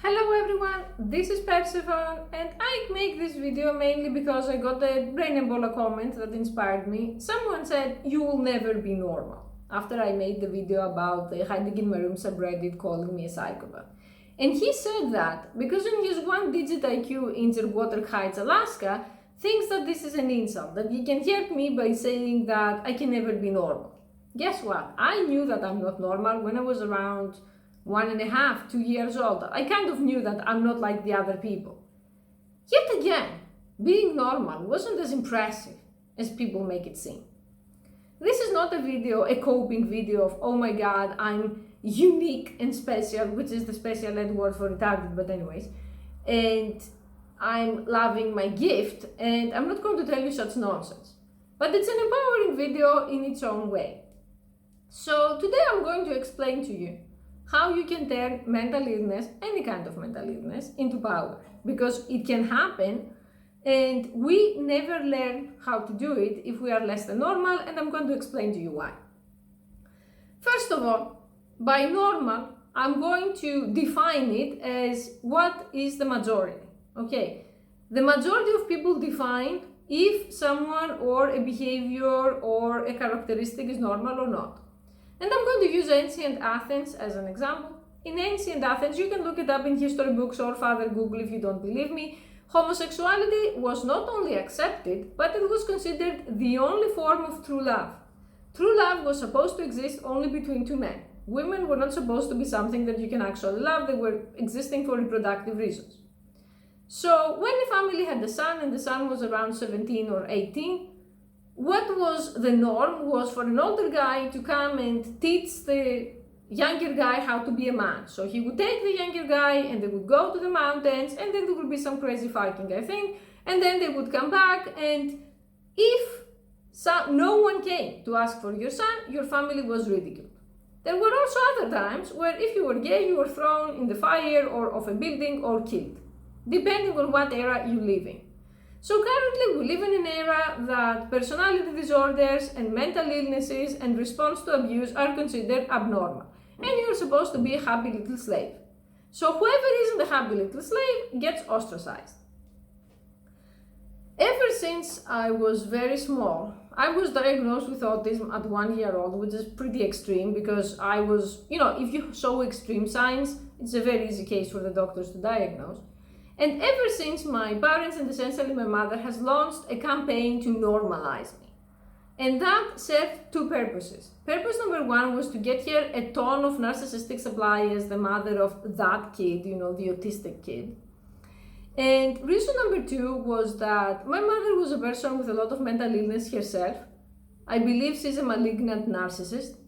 Hello everyone, this is Persephone and I make this video mainly because I got a brain ebola comment that inspired me. Someone said, "You will never be normal," after I made the video about the hiding in my room subreddit calling me a psychopath. And he said that because in his 1-digit IQ in Clearwater Heights, Alaska, thinks that this is an insult, that he can hurt me by saying that I can never be normal. Guess what? I knew that I'm not normal when I was around 1.5, 2 years old. I kind of knew that I'm not like the other people. Yet again, being normal wasn't as impressive as people make it seem. This is not a coping video of, oh my god, I'm unique and special, which is the special ed word for retarded, but anyways, and I'm loving my gift, and I'm not going to tell you such nonsense. But it's an empowering video in its own way. So today I'm going to explain to you how you can turn mental illness, any kind of mental illness, into power. Because it can happen, and we never learn how to do it if we are less than normal, and I'm going to explain to you why. First of all, by normal, I'm going to define it as what is the majority. Okay, the majority of people define if someone or a behavior or a characteristic is normal or not. And I'm going to use ancient Athens as an example. In ancient Athens, you can look it up in history books or further Google if you don't believe me. Homosexuality was not only accepted, but it was considered the only form of true love. True love was supposed to exist only between two men. Women were not supposed to be something that you can actually love, they were existing for reproductive reasons. So when a family had a son and the son was around 17 or 18, what was the norm was for an older guy to come and teach the younger guy how to be a man. So he would take the younger guy and they would go to the mountains, and then there would be some crazy fighting, I think, and then they would come back, and if no one came to ask for your son, your family was ridiculed. There were also other times where if you were gay, you were thrown in the fire or off a building or killed, depending on what era you live in. So currently we live in an era that personality disorders and mental illnesses and response to abuse are considered abnormal. And you're supposed to be a happy little slave. So whoever isn't a happy little slave gets ostracized. Ever since I was very small, I was diagnosed with autism at 1 year old, which is pretty extreme because I was, if you show extreme signs, it's a very easy case for the doctors to diagnose. And ever since, my parents, and essentially my mother, has launched a campaign to normalize me. And that served two purposes. Purpose number one was to get here a ton of narcissistic supply as the mother of that kid, the autistic kid. And reason number two was that my mother was a person with a lot of mental illness herself. I believe she's a malignant narcissist.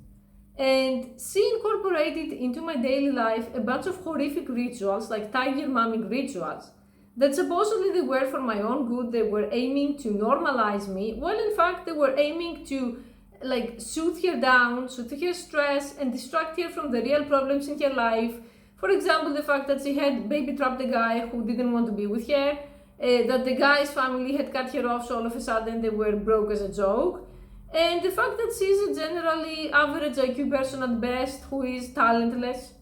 And she incorporated into my daily life a bunch of horrific rituals, like tiger mumming rituals, that supposedly they were for my own good. They were aiming to normalize me. Well, in fact, they were aiming to soothe her down, soothe her stress, and distract her from the real problems in her life. For example, the fact that she had baby trapped a guy who didn't want to be with her, that the guy's family had cut her off, so all of a sudden they were broke as a joke. And the fact that she's a generally average IQ person at best who is talentless,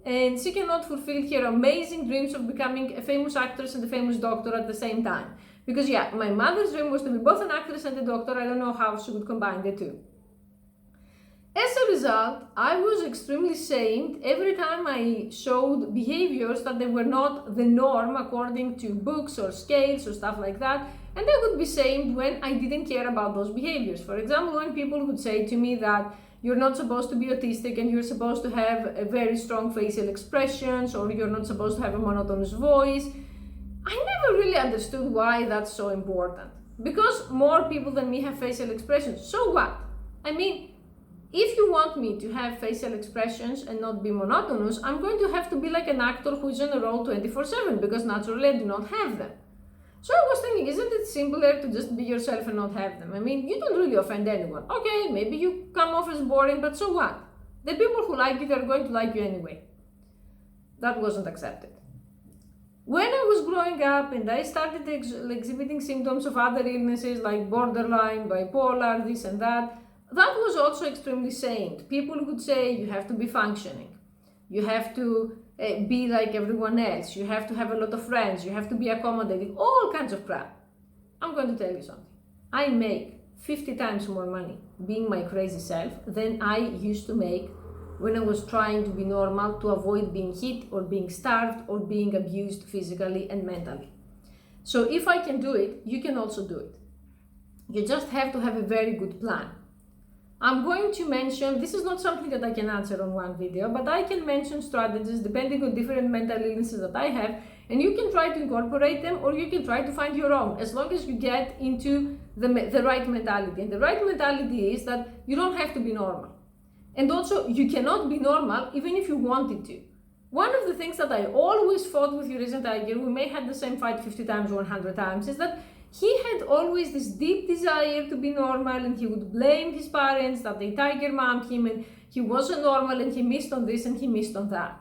and she cannot fulfill her amazing dreams of becoming a famous actress and a famous doctor at the same time. Because my mother's dream was to be both an actress and a doctor. I don't know how she would combine the two. As a result, I was extremely shamed every time I showed behaviors that they were not the norm according to books or scales or stuff like that. And I would be shamed when I didn't care about those behaviors. For example, when people would say to me that you're not supposed to be autistic and you're supposed to have a very strong facial expressions, or you're not supposed to have a monotonous voice, I never really understood why that's so important. Because more people than me have facial expressions. So what? I mean, if you want me to have facial expressions and not be monotonous, I'm going to have to be like an actor who is on a roll 24/7, because naturally I do not have them. So I was thinking, isn't it simpler to just be yourself and not have them? I mean, you don't really offend anyone. Okay, maybe you come off as boring, but so what? The people who like you, they're going to like you anyway. That wasn't accepted. When I was growing up and I started exhibiting symptoms of other illnesses like borderline, bipolar, this and that was also extremely shamed. People would say you have to be functioning. You have to be like everyone else. You have to have a lot of friends. You have to be accommodating. All kinds of crap. I'm going to tell you something. I make 50 times more money being my crazy self than I used to make when I was trying to be normal to avoid being hit or being starved or being abused physically and mentally. So if I can do it, you can also do it. You just have to have a very good plan. I'm going to mention, this is not something that I can answer on one video, but I can mention strategies depending on different mental illnesses that I have, and you can try to incorporate them or you can try to find your own, as long as you get into the right mentality. And the right mentality is that you don't have to be normal. And also, you cannot be normal even if you wanted to. One of the things that I always fought with Eurasian Tiger, we may have the same fight 50 times or 100 times, is that he had always this deep desire to be normal, and he would blame his parents that they tiger mommed him and he wasn't normal and he missed on this and he missed on that.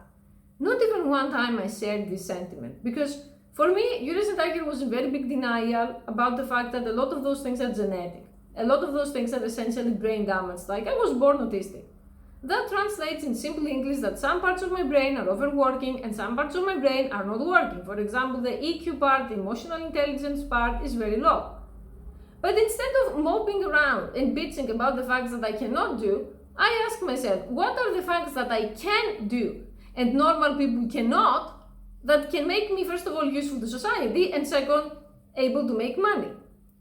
Not even one time I shared this sentiment, because for me, Eurasian Tiger was in very big denial about the fact that a lot of those things are genetic. A lot of those things are essentially brain damage, like I was born autistic. That translates in simple English that some parts of my brain are overworking and some parts of my brain are not working. For example, the EQ part, the emotional intelligence part, is very low. But instead of moping around and bitching about the facts that I cannot do, I ask myself, what are the facts that I can do and normal people cannot, that can make me, first of all, useful to society, and second, able to make money?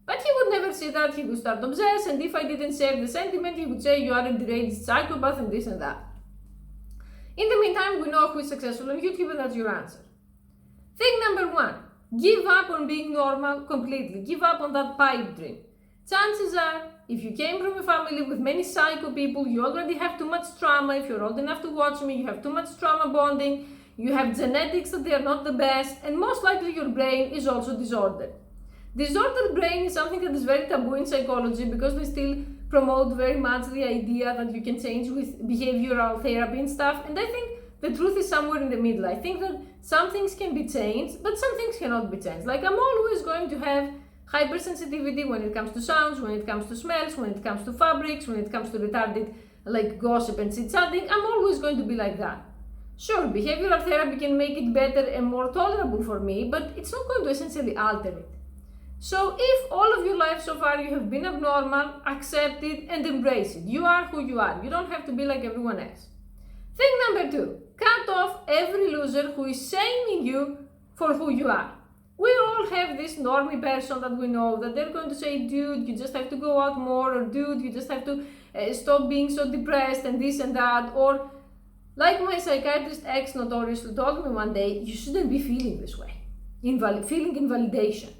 But he would never say that. He would start obsessed, and if I didn't share the sentiment, he would say you are a deranged psychopath and this and that. In the meantime, we know who is successful on YouTube, and that's your answer. Thing number one, give up on being normal completely. Give up on that pipe dream. Chances are, if you came from a family with many psycho people, you already have too much trauma. If you're old enough to watch me, you have too much trauma bonding, you have genetics that they are not the best, and most likely your brain is also disordered. Disordered brain is something that is very taboo in psychology because they still promote very much the idea that you can change with behavioral therapy and stuff. And I think the truth is somewhere in the middle. I think that some things can be changed, but some things cannot be changed. Like, I'm always going to have hypersensitivity when it comes to sounds, when it comes to smells, when it comes to fabrics, when it comes to retarded like gossip and chit-chatting. I'm always going to be like that. Sure, behavioral therapy can make it better and more tolerable for me, but it's not going to essentially alter it. So if all of your life so far you have been abnormal, accept it and embrace it. You are who you are. You don't have to be like everyone else. Thing number two, cut off every loser who is shaming you for who you are. We all have this normie person that we know that they're going to say, dude, you just have to go out more, or dude, you just have to stop being so depressed and this and that. Or like my psychiatrist ex notoriously told me one day, you shouldn't be feeling this way, feeling invalidation.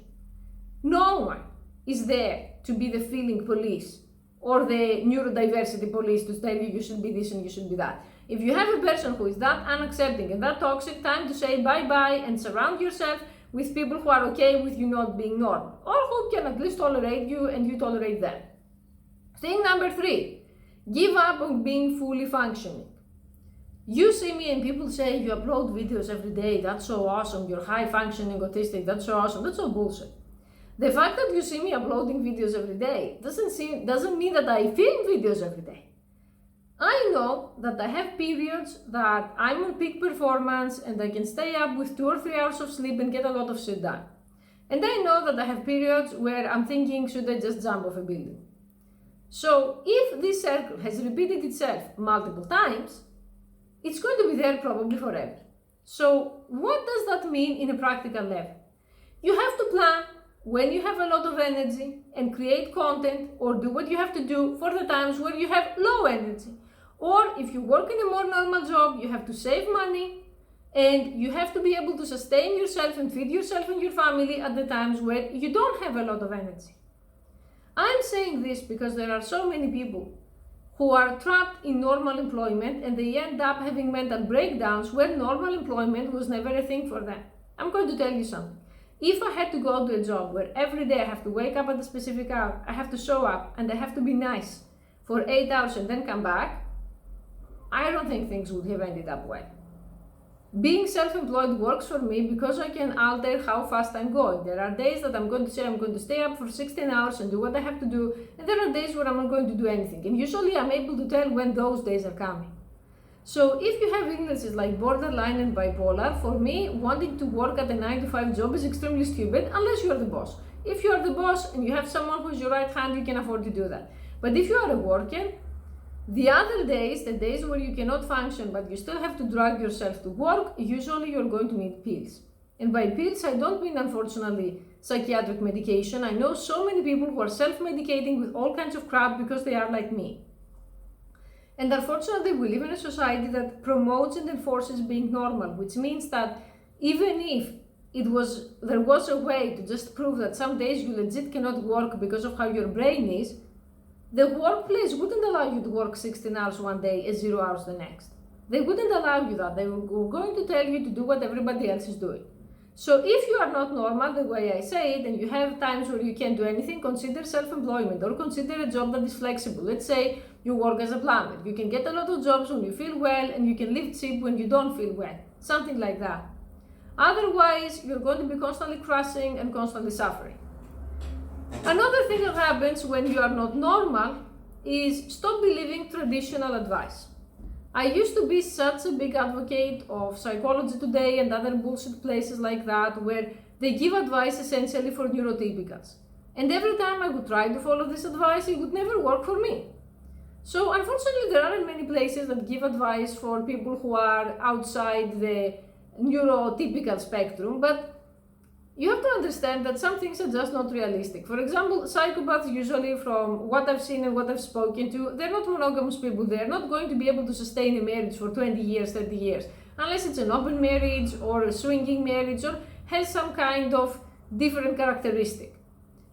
No one is there to be the feeling police or the neurodiversity police to tell you should be this and you should be that. If you have a person who is that unaccepting and that toxic, time to say bye-bye and surround yourself with people who are okay with you not being normal, or who can at least tolerate you and you tolerate them. Thing number three, give up on being fully functioning. You see me and people say you upload videos every day, that's so awesome, you're high functioning autistic, that's so awesome. That's all bullshit. The fact that you see me uploading videos every day doesn't mean that I film videos every day. I know that I have periods that I'm on peak performance and I can stay up with 2 or 3 hours of sleep and get a lot of shit done. And I know that I have periods where I'm thinking, should I just jump off a building? So if this circle has repeated itself multiple times, it's going to be there probably forever. So what does that mean in a practical level? You have to plan when you have a lot of energy and create content, or do what you have to do for the times where you have low energy. Or if you work in a more normal job, you have to save money and you have to be able to sustain yourself and feed yourself and your family at the times where you don't have a lot of energy. I'm saying this because there are so many people who are trapped in normal employment and they end up having mental breakdowns where normal employment was never a thing for them. I'm going to tell you something. If I had to go to a job where every day I have to wake up at a specific hour, I have to show up and I have to be nice for 8 hours and then come back, I don't think things would have ended up well. Being self-employed works for me because I can alter how fast I'm going. There are days that I'm going to say I'm going to stay up for 16 hours and do what I have to do, and there are days where I'm not going to do anything. And usually I'm able to tell when those days are coming. So if you have illnesses like borderline and bipolar, for me, wanting to work at a 9 to 5 job is extremely stupid unless you are the boss. If you are the boss and you have someone who's your right hand, you can afford to do that. But if you are a worker, the other days, the days where you cannot function but you still have to drag yourself to work, usually you're going to need pills. And by pills, I don't mean, unfortunately, psychiatric medication. I know so many people who are self-medicating with all kinds of crap because they are like me. And unfortunately, we live in a society that promotes and enforces being normal, which means that even if there was a way to just prove that some days you legit cannot work because of how your brain is, the workplace wouldn't allow you to work 16 hours one day and 0 hours the next. They wouldn't allow you that. They were going to tell you to do what everybody else is doing. So if you are not normal, the way I say it, and you have times where you can't do anything, consider self-employment or consider a job that is flexible. Let's say you work as a plumber. You can get a lot of jobs when you feel well and you can lift cheap when you don't feel well. Something like that. Otherwise, you're going to be constantly crashing and constantly suffering. Another thing that happens when you are not normal is stop believing traditional advice. I used to be such a big advocate of Psychology Today and other bullshit places like that where they give advice essentially for neurotypicals. And every time I would try to follow this advice, it would never work for me. So unfortunately, there aren't many places that give advice for people who are outside the neurotypical spectrum, but you have to understand that some things are just not realistic. For example, psychopaths, usually from what I've seen and what I've spoken to, they're not monogamous people. They're not going to be able to sustain a marriage for 20 years, 30 years, unless it's an open marriage or a swinging marriage or has some kind of different characteristic.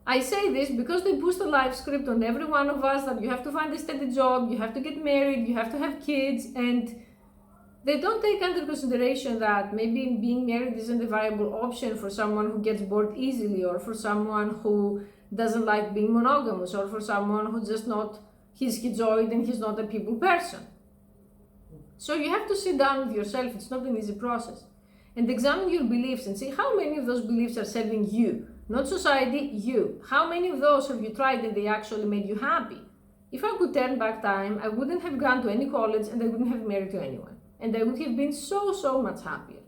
I say this because they push the life script on every one of us that you have to find a steady job, you have to get married, you have to have kids, and they don't take under consideration that maybe being married isn't a viable option for someone who gets bored easily, or for someone who doesn't like being monogamous, or for someone who's just not, he's schizoid and he's not a people person. So you have to sit down with yourself. It's not an easy process. And examine your beliefs and see how many of those beliefs are serving you. Not society, you. How many of those have you tried and they actually made you happy? If I could turn back time, I wouldn't have gone to any college and I wouldn't have married to anyone. And I would have been so much happier.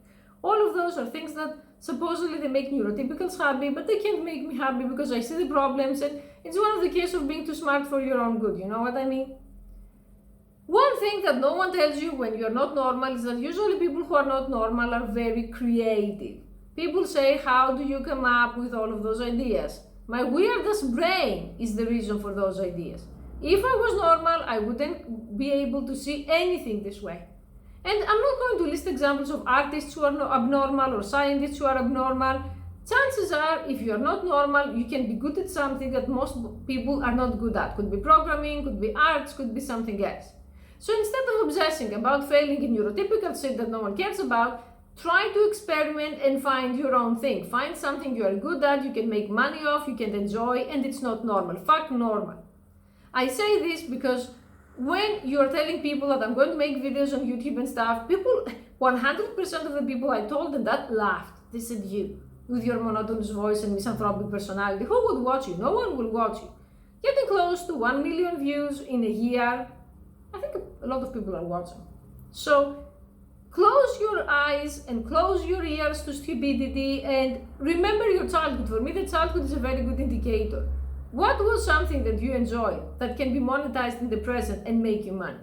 All of those are things that supposedly they make neurotypicals happy, but they can't make me happy because I see the problems, and it's one of the cases of being too smart for your own good, you know what I mean? One thing that no one tells you when you're not normal is that usually people who are not normal are very creative. People say, how do you come up with all of those ideas? My weirdest brain is the reason for those ideas. If I was normal, I wouldn't be able to see anything this way. And I'm not going to list examples of artists who are abnormal or scientists who are abnormal. Chances are, if you are not normal, you can be good at something that most people are not good at. Could be programming, could be arts, could be something else. So instead of obsessing about failing in neurotypical shit that no one cares about, try to experiment and find your own thing. Find something you are good at, you can make money off, you can enjoy, and it's not normal. Fuck normal. I say this because when you're telling people that I'm going to make videos on YouTube and stuff, people, 100% of the people I told them that laughed. They said, you, with your monotonous voice and misanthropic personality, who would watch you? No one will watch you. Getting close to 1 million views in a year, I think a lot of people are watching. So close your eyes and close your ears to stupidity and remember your childhood. For me, the childhood is a very good indicator. What was something that you enjoyed that can be monetized in the present and make you money?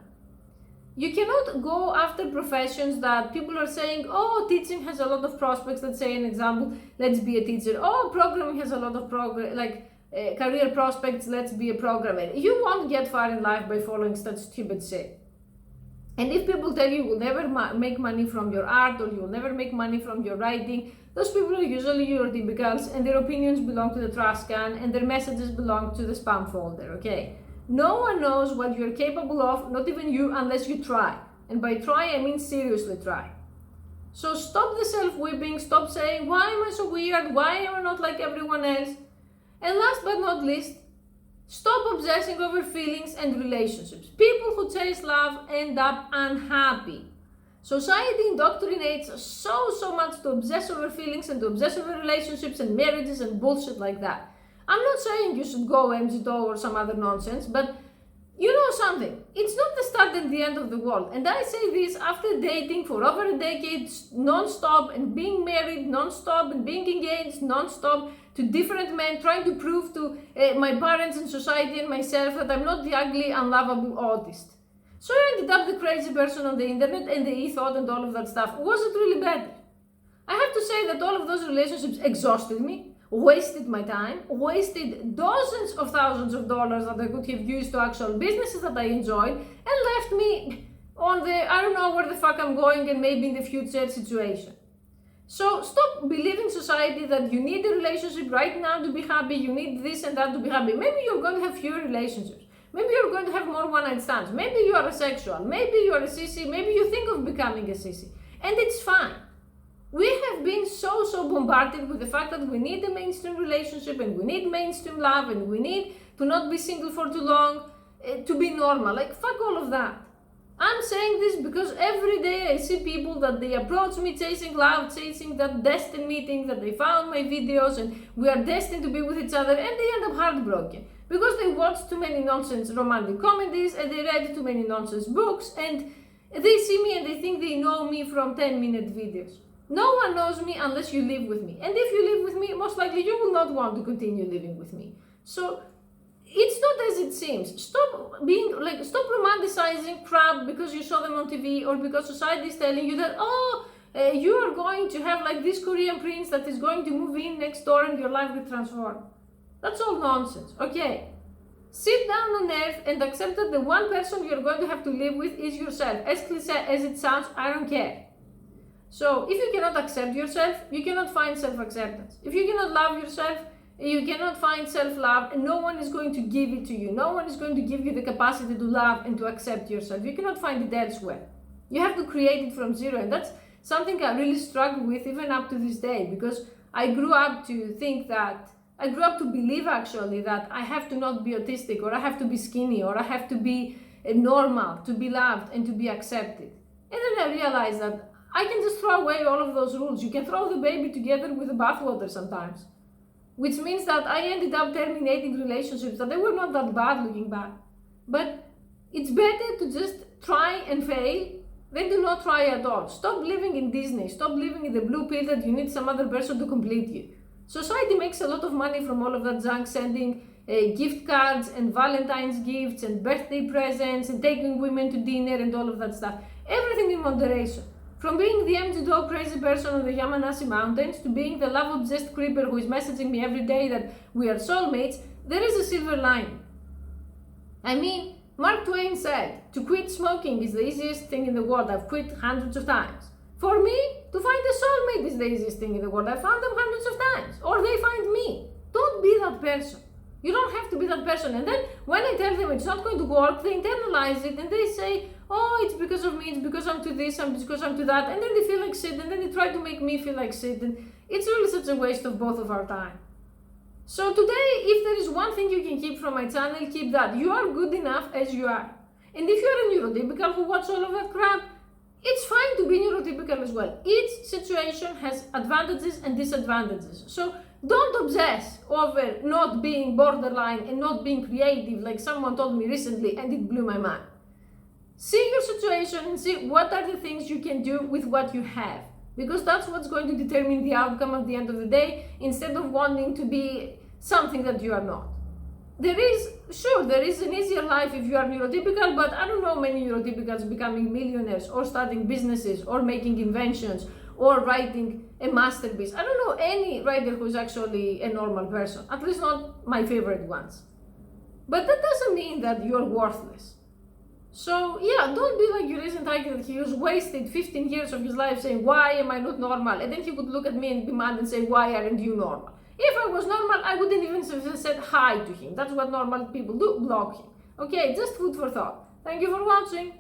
You cannot go after professions that people are saying, oh, teaching has a lot of prospects. Let's say an example, let's be a teacher. Oh, programming has a lot of career prospects, let's be a programmer. You won't get far in life by following such stupid shit. And if people tell you will never make money from your art or you will never make money from your writing, those people are usually neurotypicals and their opinions belong to the trash can and their messages belong to the spam folder, okay? No one knows what you're capable of, not even you, unless you try. And by try, I mean seriously try. So stop the self-whipping, stop saying, why am I so weird? Why am I not like everyone else? And last but not least, stop obsessing over feelings and relationships. People who chase love end up unhappy. Society indoctrinates us so much to obsess over feelings and to obsess over relationships and marriages and bullshit like that. I'm not saying you should go MGTOW or some other nonsense, but You know something, it's not the start and the end of the world. And I say this after dating for over a decade non-stop and being married non-stop and being engaged non-stop to different men, trying to prove to my parents and society and myself that I'm not the ugly, unlovable autist. So I ended up the crazy person on the internet and the e-thought and all of that stuff. Was it really better? I have to say that all of those relationships exhausted me, wasted my time, wasted dozens of thousands of dollars that I could have used to actual businesses that I enjoyed, and left me on the I don't know where the fuck I'm going and maybe in the future situation. So stop believing society that you need a relationship right now to be happy, you need this and that to be happy. Maybe you're going to have fewer relationships. Maybe you're going to have more one-night stands. Maybe you are asexual. Maybe you are a sissy. Maybe you think of becoming a sissy. And it's fine. We have been so bombarded with the fact that we need a mainstream relationship and we need mainstream love and we need to not be single for too long to be normal. Like, fuck all of that. I'm saying this because every day I see people that they approach me chasing love, chasing that destined meeting, that they found my videos and we are destined to be with each other, and they end up heartbroken because they watched too many nonsense romantic comedies and they read too many nonsense books and they see me and they think they know me from 10-minute videos. No one knows me unless you live with me. And if you live with me, most likely you will not want to continue living with me. So it's not as it seems. Stop romanticizing crap because you saw them on TV or because society is telling you that, you are going to have like this Korean prince that is going to move in next door and your life will transform. That's all nonsense, okay? Sit down on earth and accept that the one person you're going to have to live with is yourself. As cliche as it sounds, I don't care. So if you cannot accept yourself, you cannot find self-acceptance. If you cannot love yourself, you cannot find self-love, and no one is going to give it to you. No one is going to give you the capacity to love and to accept yourself. You cannot find it elsewhere. You have to create it from zero, and that's something I really struggle with even up to this day, because I grew up to believe actually that I have to not be autistic, or I have to be skinny, or I have to be normal, to be loved and to be accepted. And then I realized that I can just throw away all of those rules. You can throw the baby together with the bathwater sometimes. Which means that I ended up terminating relationships that they were not that bad looking back. But it's better to just try and fail than to not try at all. Stop living in Disney. Stop living in the blue pill that you need some other person to complete you. Society makes a lot of money from all of that junk, sending gift cards and Valentine's gifts and birthday presents and taking women to dinner and all of that stuff. Everything in moderation. From being the empty dog crazy person on the Yamanasi mountains to being the love-obsessed creeper who is messaging me every day that we are soulmates, there is a silver lining. I mean, Mark Twain said, to quit smoking is the easiest thing in the world. I've quit hundreds of times. For me, to find a soulmate is the easiest thing in the world. I found them hundreds of times. Or they find me. Don't be that person. You don't have to be that person. And then when I tell them it's not going to work, they internalize it and they say, oh, it's because of me, it's because I'm to this, it's because I'm to that, and then they feel like shit, and then they try to make me feel like shit, and it's really such a waste of both of our time. So today, if there is one thing you can keep from my channel, keep that. You are good enough as you are. And if you're a neurotypical who watch all of that crap, it's fine to be neurotypical as well. Each situation has advantages and disadvantages. So don't obsess over not being borderline and not being creative like someone told me recently, and it blew my mind. See your situation and see what are the things you can do with what you have. Because that's what's going to determine the outcome at the end of the day, instead of wanting to be something that you are not. There is an easier life if you are neurotypical, but I don't know many neurotypicals becoming millionaires or starting businesses or making inventions or writing a masterpiece. I don't know any writer who's actually a normal person, at least not my favorite ones. But that doesn't mean that you're worthless. So yeah, don't be like Eurasian Tiger that he was wasted 15 years of his life saying, why am I not normal? And then he would look at me and be mad and say, why aren't you normal? If I was normal, I wouldn't even have said hi to him. That's what normal people do, block him. Okay, just food for thought. Thank you for watching.